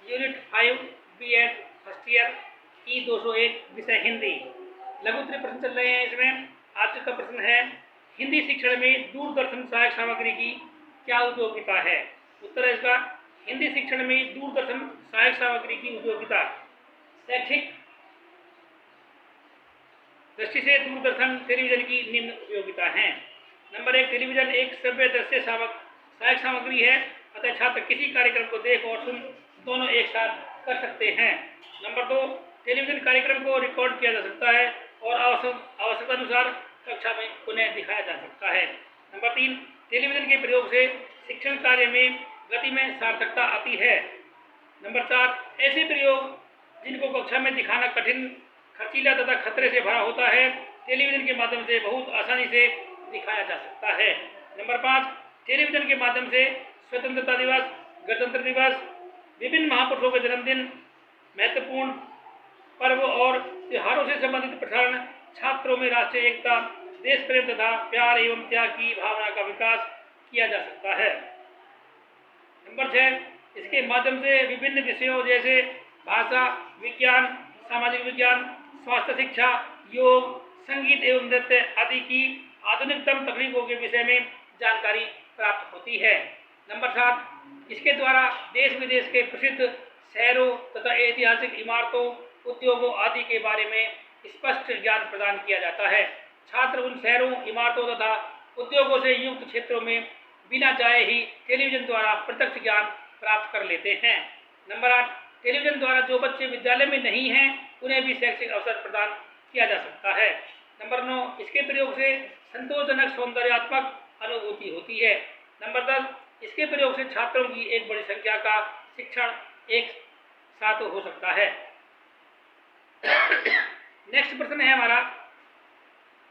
Unit 5 B.Ed first year E201 विषय हिंदी। लघु उत्तरीय प्रश्न चल रहे हैं। इसमें आज का प्रश्न है, हिंदी शिक्षण में दूरदर्शन सहायक सामग्री की क्या उपयोगिता है। उत्तर है इसका, हिंदी शिक्षण में दूरदर्शन सहायक सामग्री की उपयोगिता शैक्षिक दृष्टि से दूरदर्शन टेलीविजन की निम्न उपयोगिता है। नंबर 1, टेलीविजन एक श्रव्य दृश्य सहायक सामग्री है, अतः छात्र किसी कार्यक्रम को देख और सुन दोनों एक साथ कर सकते हैं। नंबर 2, टेलीविजन कार्यक्रम को रिकॉर्ड किया जा सकता है और आवश्यकता अनुसार कक्षा में पुनः दिखाया जा सकता है। नंबर 3, टेलीविजन के प्रयोग से शिक्षण कार्य में गति में सार्थकता आती है। नंबर 4, ऐसे प्रयोग जिनको कक्षा में दिखाना कठिन, खर्चीला तथा खतरे से भरा होता है, टेलीविजन के माध्यम से बहुत आसानी से दिखाया जा सकता है। नंबर 5, टेलीविजन के माध्यम से स्वतंत्रता दिवस, गणतंत्र दिवस, विभिन्न महापुरुषों के जन्मदिन, महत्वपूर्ण पर्व और त्योहारों से संबंधित प्रसारण छात्रों में राष्ट्रीय एकता, देश प्रेम तथा प्यार एवं त्याग की भावना का विकास किया जा सकता है। नंबर 6, इसके माध्यम से विभिन्न विषयों जैसे भाषा, विज्ञान, सामाजिक विज्ञान, स्वास्थ्य शिक्षा, योग, संगीत एवं नृत्य आदि की आधुनिकतम तकनीकों के विषय में जानकारी प्राप्त होती है। नंबर 7, इसके द्वारा देश विदेश के प्रसिद्ध शहरों तथा ऐतिहासिक इमारतों, उद्योगों आदि के बारे में स्पष्ट ज्ञान प्रदान किया जाता है। छात्र उन शहरों, इमारतों तथा उद्योगों से युक्त क्षेत्रों में बिना जाए ही टेलीविजन द्वारा प्रत्यक्ष ज्ञान प्राप्त कर लेते हैं। नंबर 8, टेलीविजन द्वारा जो बच्चे विद्यालय में नहीं हैं उन्हें भी शैक्षिक अवसर प्रदान किया जा सकता है। नंबर 9, इसके प्रयोग से संतोषजनक सौंदर्यात्मक अनुभूति होती है। नंबर 10, इसके प्रयोग से छात्रों की एक बड़ी संख्या का शिक्षण एक साथ हो सकता है। नेक्स्ट प्रश्न है हमारा,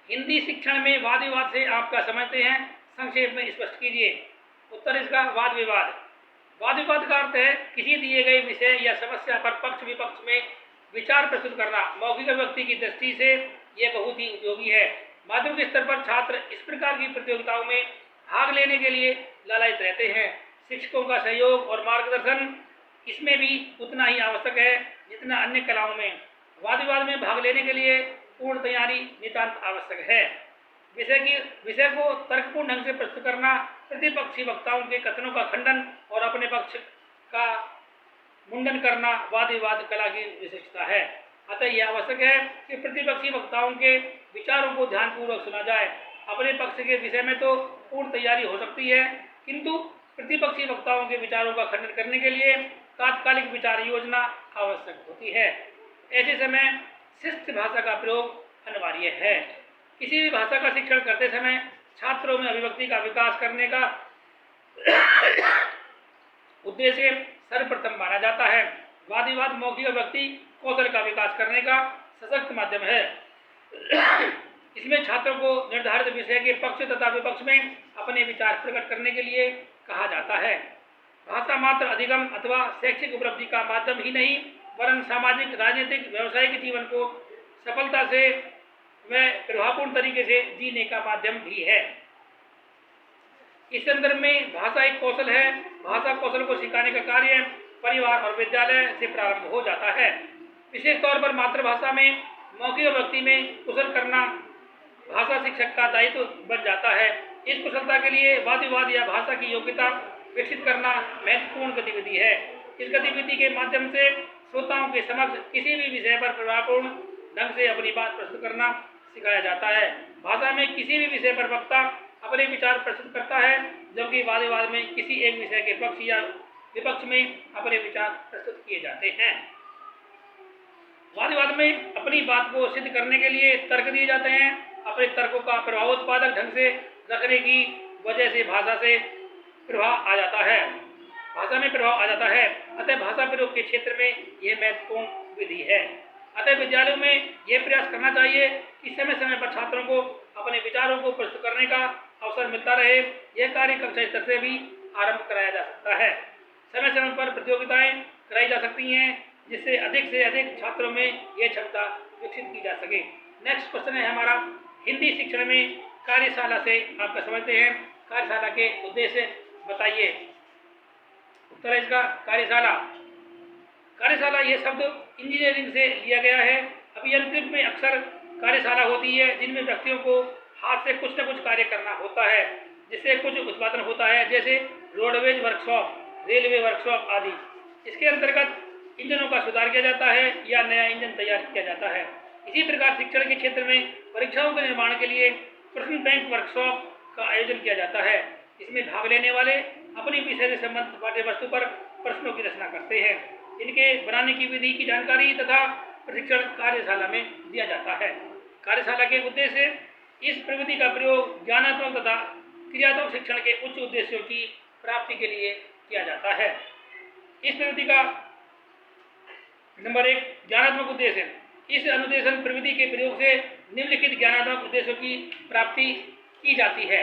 हिंदी शिक्षण में वाद विवाद से आप क्या समझते हैं, संक्षेप में स्पष्ट कीजिए। उत्तर इसका, वाद विवाद। वाद विवाद का अर्थ है किसी दिए गए विषय या समस्या पर पक्ष विपक्ष में विचार प्रस्तुत करना। मौखिक अभिव्यक्ति की दृष्टि से यह बहुत ही उपयोगी है। माध्यमिक स्तर पर छात्र इस प्रकार की प्रतियोगिताओं में भाग लेने के लिए लालायित रहते हैं। शिक्षकों का सहयोग और मार्गदर्शन इसमें भी उतना ही आवश्यक है जितना अन्य कलाओं में। वाद विवाद में भाग लेने के लिए पूर्ण तैयारी नितांत आवश्यक है। विषय को तर्कपूर्ण ढंग से प्रस्तुत करना, प्रतिपक्षी वक्ताओं के कथनों का खंडन और अपने पक्ष का मुंडन करना वाद विवाद कला की विशेषता है। अतः यह आवश्यक है कि प्रतिपक्षी वक्ताओं के विचारों को ध्यानपूर्वक सुना जाए। अपने पक्ष के विषय में तो पूर्ण तैयारी हो सकती है, किंतु प्रतिपक्षी वक्ताओं के विचारों का खंडन करने के लिए तात्कालिक विचार योजना आवश्यक होती है। ऐसे समय शिष्ट भाषा का प्रयोग अनिवार्य है। किसी भी भाषा का शिक्षण करते समय छात्रों में अभिव्यक्ति का विकास करने का उद्देश्य सर्वप्रथम माना जाता है। वाद विवाद मौखिक अभिव्यक्ति कौशल का विकास करने का सशक्त माध्यम है। इसमें छात्रों को निर्धारित विषय के पक्ष तथा विपक्ष में अपने विचार प्रकट करने के लिए कहा जाता है। भाषा मात्र अधिगम अथवा शैक्षिक उपलब्धि का माध्यम ही नहीं, वरन सामाजिक, राजनीतिक, व्यावसायिक जीवन को सफलता से व प्रभावपूर्ण तरीके से जीने का माध्यम भी है। इस संदर्भ में भाषा एक कौशल है। भाषा कौशल को सिखाने का कार्य परिवार और विद्यालय से प्रारंभ हो जाता है। विशेष तौर पर मातृभाषा में मौखिक अभिव्यक्ति में कुशल करना भाषा शिक्षक का दायित्व बन जाता है। इस कुशलता के लिए वाद विवाद या भाषा की योग्यता विकसित करना महत्वपूर्ण गतिविधि है। इस गतिविधि के माध्यम से श्रोताओं के समक्ष किसी भी विषय पर प्रभावपूर्ण ढंग से अपनी बात प्रस्तुत करना सिखाया जाता है। भाषा में किसी भी विषय पर वक्ता अपने विचार प्रस्तुत करता है, जबकि वाद विवाद में किसी एक विषय के पक्ष या विपक्ष में अपने विचार प्रस्तुत किए जाते हैं। वाद विवाद में अपनी बात को सिद्ध करने के लिए तर्क दिए जाते हैं। अपने तर्कों का प्रभावोत्पादक ढंग से रखने की वजह से भाषा में प्रभाव आ जाता है। अतः भाषा प्रयोग के क्षेत्र में यह महत्वपूर्ण विधि है। अतः विद्यालयों में यह प्रयास करना चाहिए कि समय समय पर छात्रों को अपने विचारों को प्रस्तुत करने का अवसर मिलता रहे। यह कार्य कक्षा स्तर से भी आरंभ कराया जा सकता है। समय समय पर प्रतियोगिताएं कराई जा सकती हैं, जिससे अधिक से अधिक छात्रों में यह क्षमता विकसित की जा सके। नेक्स्ट क्वेश्चन है हमारा, हिंदी शिक्षण में कार्यशाला से आप क्या समझते हैं, कार्यशाला के उद्देश्य बताइए। उत्तर है इसका, कार्यशाला कार्यशाला ये शब्द इंजीनियरिंग से लिया गया है। अभियांत्रिकी में अक्सर कार्यशाला होती है जिनमें व्यक्तियों को हाथ से कुछ न कुछ कार्य करना होता है जिससे कुछ उत्पादन होता है, जैसे रोडवेज वर्कशॉप, रेलवे वर्कशॉप आदि। इसके अंतर्गत इंजनों का सुधार किया जाता है या नया इंजन तैयार किया जाता है। इसी प्रकार शिक्षण के क्षेत्र में परीक्षाओं के निर्माण के लिए प्रश्न बैंक वर्कशॉप का आयोजन किया जाता है। इसमें भाग लेने वाले अपनी विषय से संबंधित पाठ्य वस्तु पर प्रश्नों की रचना करते हैं। इनके बनाने की विधि की जानकारी तथा प्रशिक्षण कार्यशाला में दिया जाता है। कार्यशाला के उद्देश्य इस प्रविधि का प्रयोग ज्ञानात्मक तथा क्रियात्मक शिक्षण के उच्च उद्देश्यों की प्राप्ति के लिए किया जाता है। इस प्रविधि का नंबर 1 ज्ञानात्मक उद्देश्य। इस अनुदेशन प्रविधि के प्रयोग से निम्नलिखित ज्ञानात्मक उद्देश्यों की प्राप्ति की जाती है।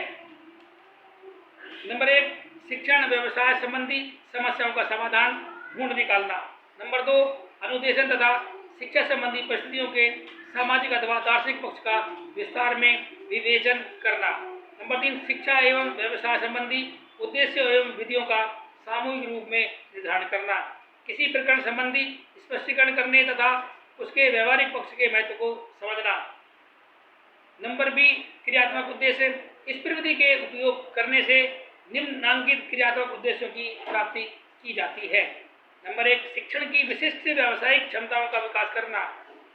नंबर 1 शिक्षण व्यवसाय संबंधी समस्याओं का समाधान ढूंढ निकालना। नंबर 2 अनुदेशन तथा शिक्षा संबंधी परिस्थितियों के सामाजिक अथवा दार्शनिक पक्ष का विस्तार में विवेचन करना। नंबर 3 शिक्षा एवं व्यवसाय संबंधी उद्देश्यों एवं विधियों का सामूहिक रूप में निर्धारण करना। किसी प्रकरण संबंधी स्पष्टीकरण करने तथा उसके व्यवहारिक पक्ष के महत्व को समझना। नंबर बी क्रियात्मक उद्देश्य। इस प्रविधि के उपयोग करने से निम्नांकित क्रियात्मक उद्देश्यों की प्राप्ति की जाती है। नंबर 1 शिक्षण की विशिष्ट व्यावसायिक क्षमताओं का विकास करना।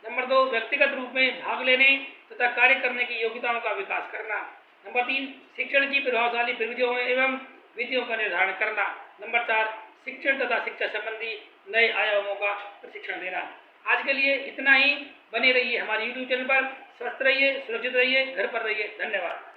नंबर 2 व्यक्तिगत रूप में भाग लेने तथा कार्य करने की योग्यताओं का विकास करना। नंबर 3 शिक्षण की प्रभावशाली प्रविधियों एवं विधियों का निर्धारण करना। नंबर 4 शिक्षण तथा शिक्षा संबंधी नए आयामों का प्रशिक्षण देना। आज के लिए इतना ही। बने रहिए हमारे YouTube चैनल पर। स्वस्थ रहिए, सुरक्षित रहिए, घर पर रहिए। धन्यवाद।